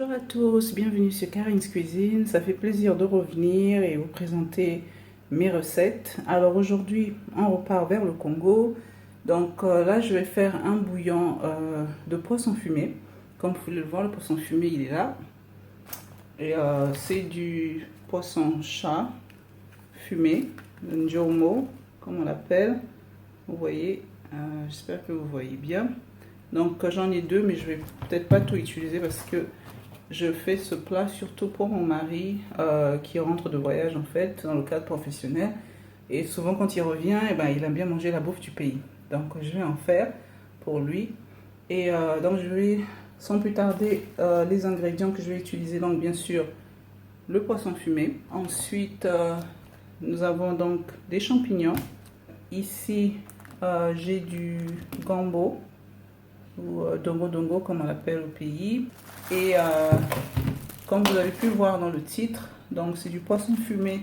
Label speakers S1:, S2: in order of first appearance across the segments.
S1: Bonjour à tous, bienvenue sur Karin's Cuisine. Ça fait plaisir de revenir et vous présenter mes recettes. Alors aujourd'hui, on repart vers le Congo. Donc là, je vais faire un bouillon de poisson fumé. Comme vous pouvez le voir, le poisson fumé, il est là. Et c'est du poisson chat fumé, le njomo, comme on l'appelle. Vous voyez, j'espère que vous voyez bien. Donc j'en ai deux, mais je vais peut-être pas tout utiliser parce que je fais ce plat surtout pour mon mari qui rentre de voyage en fait, dans le cadre professionnel. Et souvent quand il revient, eh ben, il aime bien manger la bouffe du pays. Donc je vais en faire pour lui. Et donc je vais sans plus tarder les ingrédients que je vais utiliser. Donc bien sûr le poisson fumé. Ensuite nous avons donc des champignons. Ici j'ai du gombo ou dongo dongo comme on l'appelle au pays. Et comme vous avez pu voir dans le titre, donc c'est du poisson fumé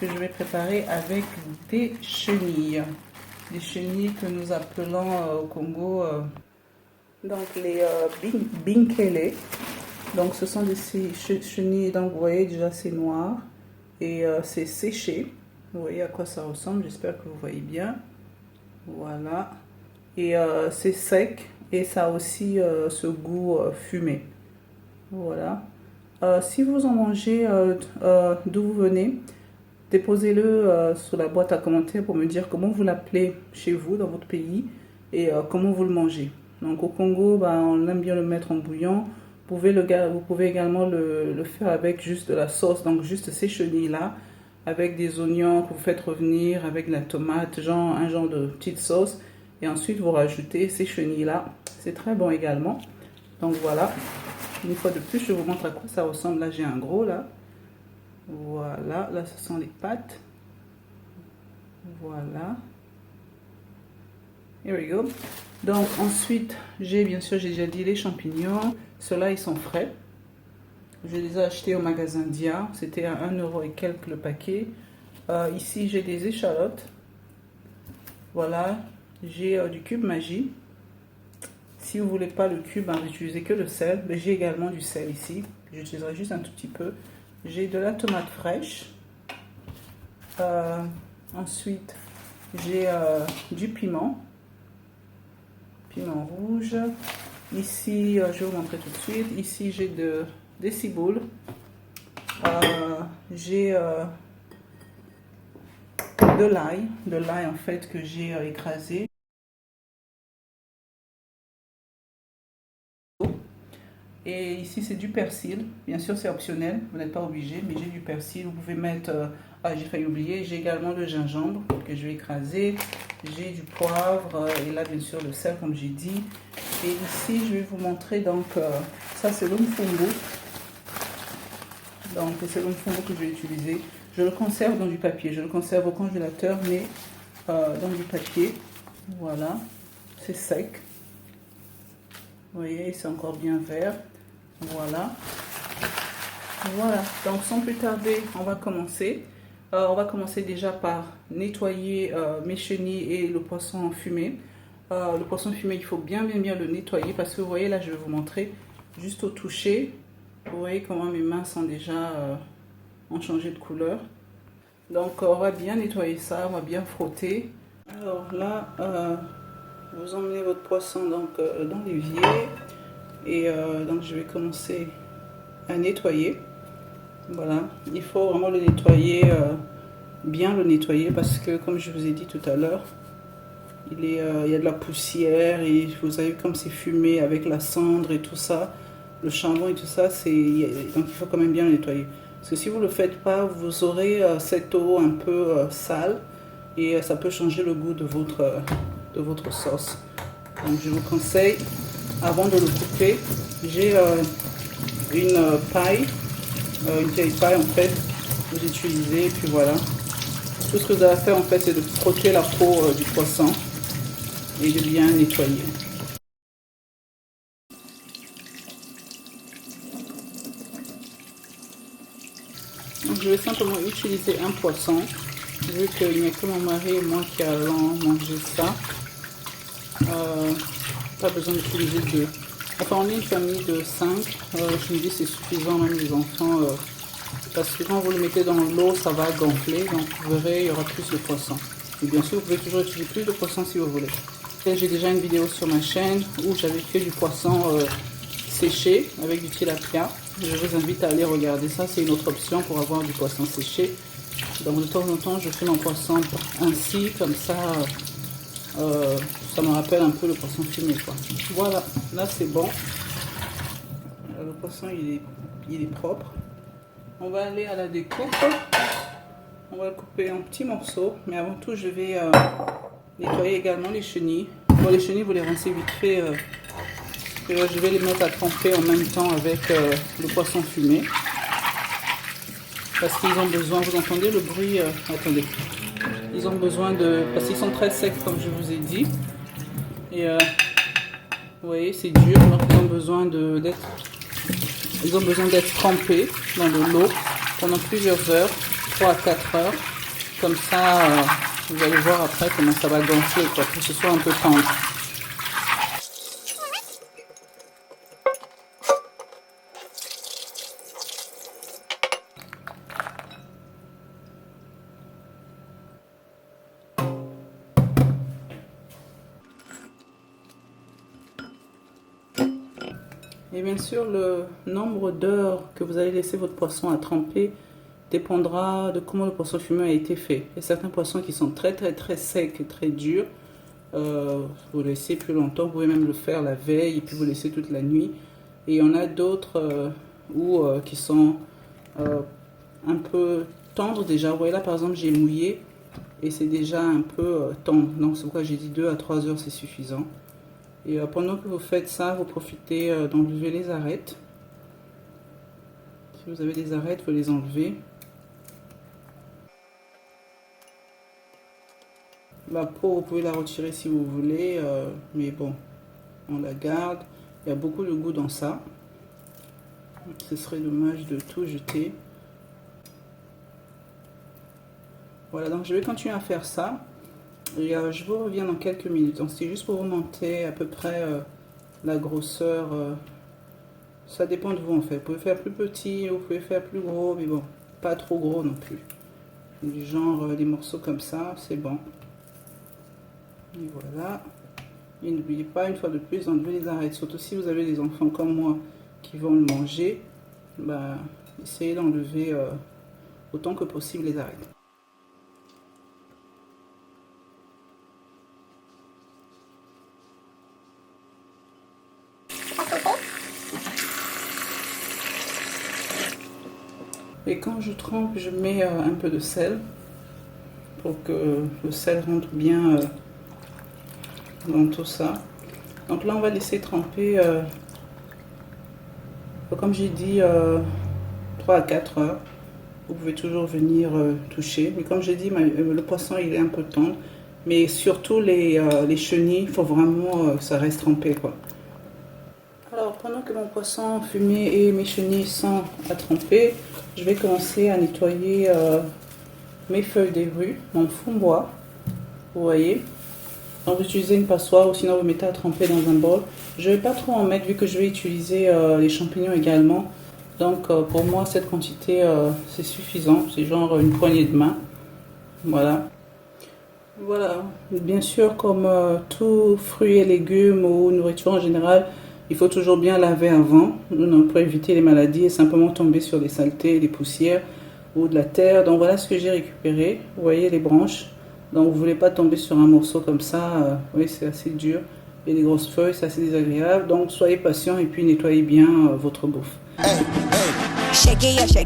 S1: que je vais préparer avec des chenilles. Des chenilles que nous appelons au Congo donc les binkele. Donc ce sont des chenilles, donc vous voyez déjà c'est noir et c'est séché. Vous voyez à quoi ça ressemble, j'espère que vous voyez bien. Voilà. Et c'est sec et ça a aussi ce goût fumé. Voilà. Si vous en mangez d'où vous venez, déposez-le sur la boîte à commentaires pour me dire comment vous l'appelez chez vous, dans votre pays, et comment vous le mangez. Donc au Congo, on aime bien le mettre en bouillon. Vous pouvez également le faire avec juste de la sauce, donc juste ces chenilles-là, avec des oignons que vous faites revenir, avec de la tomate, un genre de petite sauce. Et ensuite, vous rajoutez ces chenilles-là. C'est très bon également. Donc voilà. Une fois de plus, je vous montre à quoi ça ressemble. Là, j'ai un gros là. Voilà. Là, ce sont les pâtes. Voilà. Here we go. Donc ensuite, j'ai déjà dit les champignons. Ceux-là, ils sont frais. Je les ai achetés au magasin Dia. C'était à 1 € et quelques le paquet. Ici, j'ai des échalotes. Voilà. J'ai du cube Maggi. Si vous ne voulez pas le cube, vous n'utilisez que le sel. Mais j'ai également du sel ici. J'utiliserai juste un tout petit peu. J'ai de la tomate fraîche. Ensuite, j'ai du piment. Piment rouge. Ici, je vais vous montrer tout de suite. Ici, j'ai des ciboules. J'ai de l'ail. De l'ail en fait que j'ai écrasé. Et ici c'est du persil, bien sûr c'est optionnel, vous n'êtes pas obligé, mais j'ai du persil, vous pouvez mettre, j'ai failli oublier, j'ai également le gingembre que je vais écraser, j'ai du poivre et là bien sûr le sel comme j'ai dit. Et ici je vais vous montrer donc, ça c'est l'umfungu, donc c'est l'umfungu que je vais utiliser. Je le conserve dans du papier, je le conserve au congélateur mais dans du papier, voilà, c'est sec. Vous voyez, c'est encore bien vert. Voilà. Voilà. Donc, sans plus tarder, on va commencer. On va commencer déjà par nettoyer mes chenilles et le poisson fumé. Le poisson fumé, il faut bien le nettoyer parce que vous voyez, là, je vais vous montrer juste au toucher. Vous voyez comment mes mains sont déjà ont changé de couleur. Donc, on va bien nettoyer ça, on va bien frotter. Alors là, vous emmenez votre poisson donc, dans l'évier et donc je vais commencer à nettoyer. Voilà, il faut vraiment le nettoyer, bien le nettoyer parce que comme je vous ai dit tout à l'heure, il y a de la poussière et vous avez comme c'est fumé avec la cendre et tout ça, le charbon et tout ça, donc il faut quand même bien le nettoyer. Parce que si vous ne le faites pas, vous aurez cette eau un peu sale et ça peut changer le goût de votre sauce. Donc je vous conseille, avant de le couper, j'ai une paille, une vieille paille en fait, que vous utilisez, et puis voilà. Tout ce que vous avez à faire en fait, c'est de frotter la peau du poisson et de bien nettoyer. Donc, je vais simplement utiliser un poisson, vu qu'il n'y a que mon mari et moi qui allons manger ça. Pas besoin d'utiliser deux. Enfin, on est une famille de 5. Je me dis c'est suffisant, même les enfants. Parce que quand vous le mettez dans l'eau, ça va gonfler. Donc vous verrez, il y aura plus de poissons. Et bien sûr, vous pouvez toujours utiliser plus de poissons si vous voulez. J'ai déjà une vidéo sur ma chaîne où j'avais fait du poisson séché avec du tilapia. Je vous invite à aller regarder ça. C'est une autre option pour avoir du poisson séché. Donc de temps en temps, je fais mon poisson ainsi, comme ça. Ça me rappelle un peu le poisson fumé, quoi. Voilà, là c'est bon. Le poisson il est propre. On va aller à la découpe. On va le couper en petits morceaux. Mais avant tout, je vais nettoyer également les chenilles. Bon, les chenilles, vous les rincez vite fait. Je vais les mettre à tremper en même temps avec le poisson fumé. Parce qu'ils ont besoin, vous entendez le bruit, attendez. Ils ont besoin de, parce qu'ils sont très secs comme je vous ai dit. Et vous voyez, c'est dur, donc ils ont besoin d'être trempés dans de l'eau pendant plusieurs heures, 3 à 4 heures. Comme ça, vous allez voir après comment ça va gonfler, quoi, pour que ce soit un peu tendre. Et bien sûr, le nombre d'heures que vous allez laisser votre poisson à tremper dépendra de comment le poisson fumé a été fait. Il y a certains poissons qui sont très secs et très durs. Vous laissez plus longtemps, vous pouvez même le faire la veille et puis vous laissez toute la nuit. Et il y en a d'autres qui sont un peu tendres déjà. Vous voyez là par exemple j'ai mouillé et c'est déjà un peu tendre. Donc c'est pourquoi j'ai dit 2 à 3 heures c'est suffisant. Et pendant que vous faites ça, vous profitez d'enlever les arêtes. Si vous avez des arêtes, vous les enlevez. La peau, vous pouvez la retirer si vous voulez, mais bon, on la garde. Il y a beaucoup de goût dans ça. Ce serait dommage de tout jeter. Voilà, donc je vais continuer à faire ça. Et je vous reviens dans quelques minutes. Donc c'est juste pour vous montrer à peu près la grosseur. Ça dépend de vous en fait. Vous pouvez faire plus petit, vous pouvez faire plus gros, mais bon, pas trop gros non plus. Du genre des morceaux comme ça, c'est bon. Et voilà. Et n'oubliez pas une fois de plus d'enlever les arêtes. Surtout si vous avez des enfants comme moi qui vont le manger, bah, essayez d'enlever autant que possible les arêtes. Et quand je trempe, je mets un peu de sel pour que le sel rentre bien dans tout ça. Donc là, on va laisser tremper, comme j'ai dit, 3 à 4 heures. Vous pouvez toujours venir toucher. Mais comme j'ai dit, le poisson, il est un peu tendre. Mais surtout les chenilles, il faut vraiment que ça reste trempé, quoi. Alors, pendant que mon poisson fumé et mes chenilles sont à tremper, je vais commencer à nettoyer mes feuilles des rues, mon fond bois. Vous voyez. Donc, vous utilisez une passoire ou sinon vous mettez à tremper dans un bol. Je ne vais pas trop en mettre vu que je vais utiliser les champignons également. Donc, pour moi, cette quantité, c'est suffisant. C'est genre une poignée de main. Voilà. Voilà. Bien sûr, comme tout fruits et légumes ou nourriture en général, il faut toujours bien laver avant pour éviter les maladies et simplement tomber sur des saletés, des poussières ou de la terre. Donc voilà ce que j'ai récupéré. Vous voyez les branches. Donc vous ne voulez pas tomber sur un morceau comme ça. Oui, c'est assez dur. Et les grosses feuilles, c'est assez désagréable. Donc soyez patient et puis nettoyez bien votre bouffe.
S2: Hey, hey. Shake it,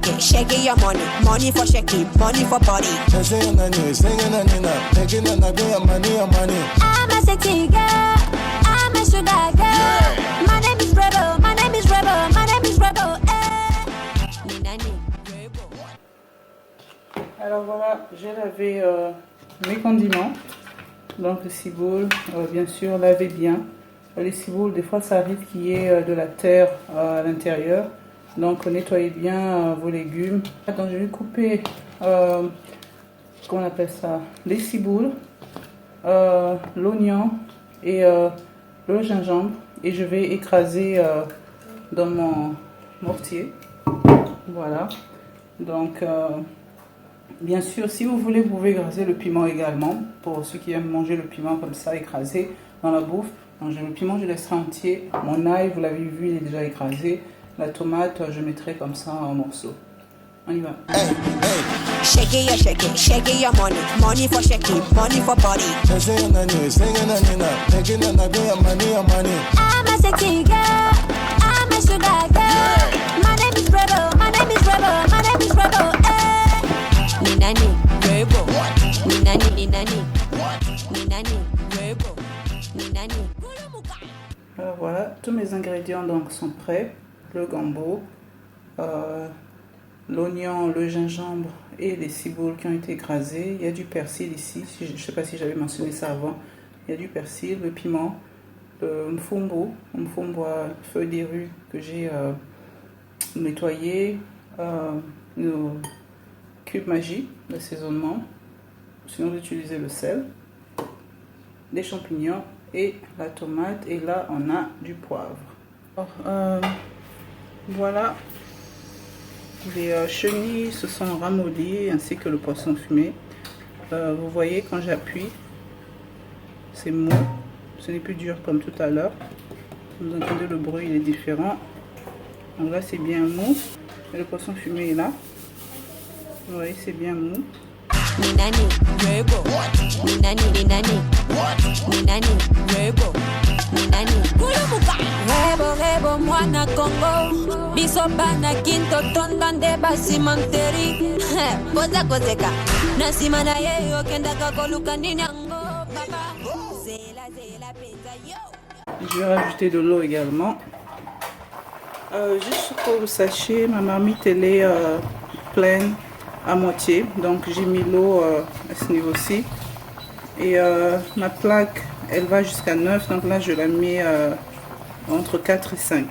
S2: your money for shaking, money for party. Singing and I'm a sexy girl, I'm a sugar girl. My name is Rebel, my name is Rebel, my name is Rebel.
S1: Alors voilà, j'ai lavé mes condiments. Donc le ciboule, bien sûr, lavez bien. Les ciboules, des fois ça arrive qu'il y ait de la terre à l'intérieur. Donc nettoyez bien vos légumes. Donc je vais couper, comment on appelle ça, les ciboules, l'oignon et le gingembre et je vais écraser dans mon mortier. Voilà. Donc, bien sûr, si vous voulez, vous pouvez écraser le piment également. Pour ceux qui aiment manger le piment comme ça, écrasé dans la bouffe. Donc, le piment, je laisserai entier. Mon ail, vous l'avez vu, il est déjà écrasé. La tomate, je mettrai comme ça en morceaux. On y va.
S2: Hey, hey. Shake it, shake it, your money. Money for shaking, money for body. I'm a sexy girl, I'm a sugar girl. My name is Rebel, my name is Rebel, my name is Rebel. Ninani, Rebel. Ninani, Ninani. Ninani, Rebel. Ninani.
S1: Alors voilà, tous mes ingrédients donc sont prêts. Le gombo, l'oignon, le gingembre et les ciboules qui ont été écrasées. Il y a du persil ici, je ne sais pas si j'avais mentionné ça avant. Il y a du persil, le piment, le mfumbo, feuille des rues que j'ai nettoyé, nos cubes magiques d'assaisonnement, sinon d'utiliser le sel, des champignons et la tomate, et là on a du poivre. Alors, voilà, les chenilles se sont ramollies ainsi que le poisson fumé. Vous voyez, quand j'appuie, c'est mou, ce n'est plus dur comme tout à l'heure. Vous entendez le bruit, il est différent. Donc là c'est bien mou, et le poisson fumé est là. Vous voyez, c'est bien mou.
S2: Ninani, Rebel. Ninani, Ninani. Ninani, Rebel. Ninani. Rebel, Rebel, mwana Congo. Bisobana kinto tondande basimanteri. Boza kozeka. Nasimana ye okenda kakoluka ninyango. Papa. Zela, zela, peza yo.
S1: Je vais rajouter de l'eau également. Juste pour que vous sachiez, ma marmite elle est pleine à moitié, donc j'ai mis l'eau à ce niveau-ci, et ma plaque elle va jusqu'à 9, donc là je la mets entre 4 et 5.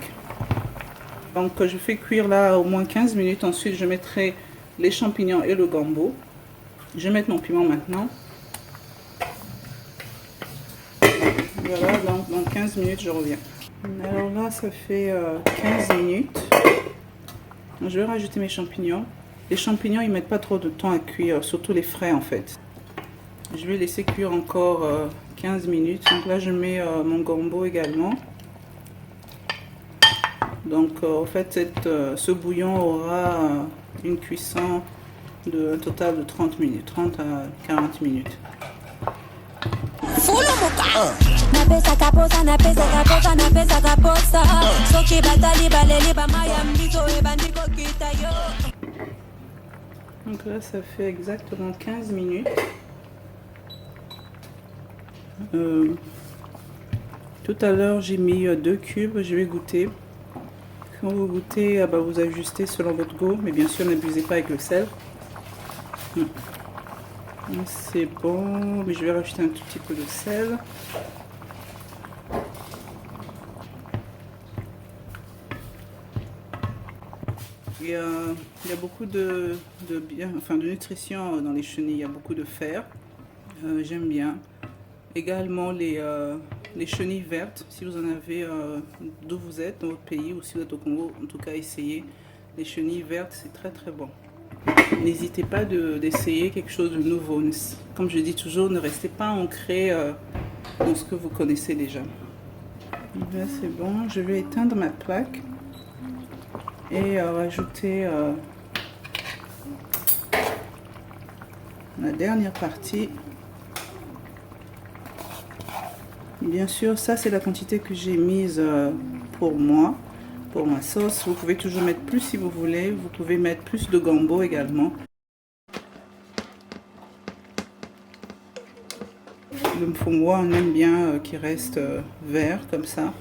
S1: Donc je fais cuire là au moins 15 minutes. Ensuite je mettrai les champignons et le gombo. Je vais mettre mon piment maintenant. Voilà, donc dans 15 minutes je reviens. Alors là ça fait 15 minutes. Je vais rajouter mes champignons. Les champignons, ils mettent pas trop de temps à cuire, surtout les frais en fait. Je vais laisser cuire encore 15 minutes. Donc là, je mets mon gombo également. Donc en fait, ce bouillon aura une cuisson de un total de 30 minutes, 30 à 40 minutes. Donc là ça fait exactement 15 minutes. Tout à l'heure j'ai mis 2 cubes, je vais goûter. Quand vous goûtez, vous ajustez selon votre goût, mais bien sûr n'abusez pas avec le sel. C'est bon, mais je vais rajouter un tout petit peu de sel. Il y a beaucoup de nutrition dans les chenilles, il y a beaucoup de fer, j'aime bien. Également les chenilles vertes, si vous en avez d'où vous êtes, dans votre pays, ou si vous êtes au Congo, en tout cas essayez. Les chenilles vertes, c'est très très bon. N'hésitez pas d'essayer quelque chose de nouveau. Comme je dis toujours, ne restez pas ancré dans ce que vous connaissez déjà. Là c'est bon, je vais éteindre ma plaque et rajouter la dernière partie. Bien sûr, ça c'est la quantité que j'ai mise pour moi, pour ma sauce. Vous pouvez toujours mettre plus si vous voulez. Vous pouvez mettre plus de gombo également. Le mfumwa, on aime bien qu'il reste vert comme ça.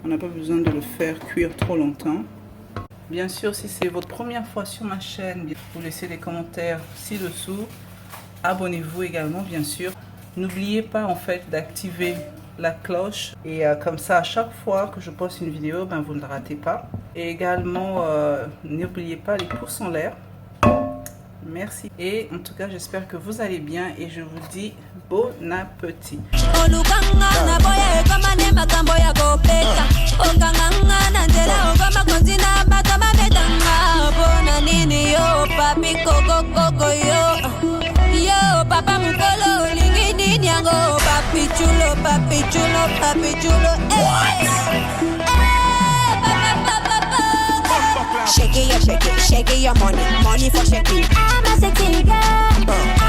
S1: On n'a pas besoin de le faire cuire trop longtemps. Bien sûr, si c'est votre première fois sur ma chaîne, vous laissez des commentaires ci-dessous. Abonnez-vous également, bien sûr. N'oubliez pas en fait d'activer la cloche, et comme ça à chaque fois que je poste une vidéo, vous ne la ratez pas. Et également n'oubliez pas les pouces en l'air Merci. Et en tout cas, j'espère que vous allez bien et je vous dis bon appétit.
S2: Yo, papa mukolo, lingini nyango, papi chulo, papi chulo, papi chulo. Shake it, your money, money for shaking. I'm a sexy girl.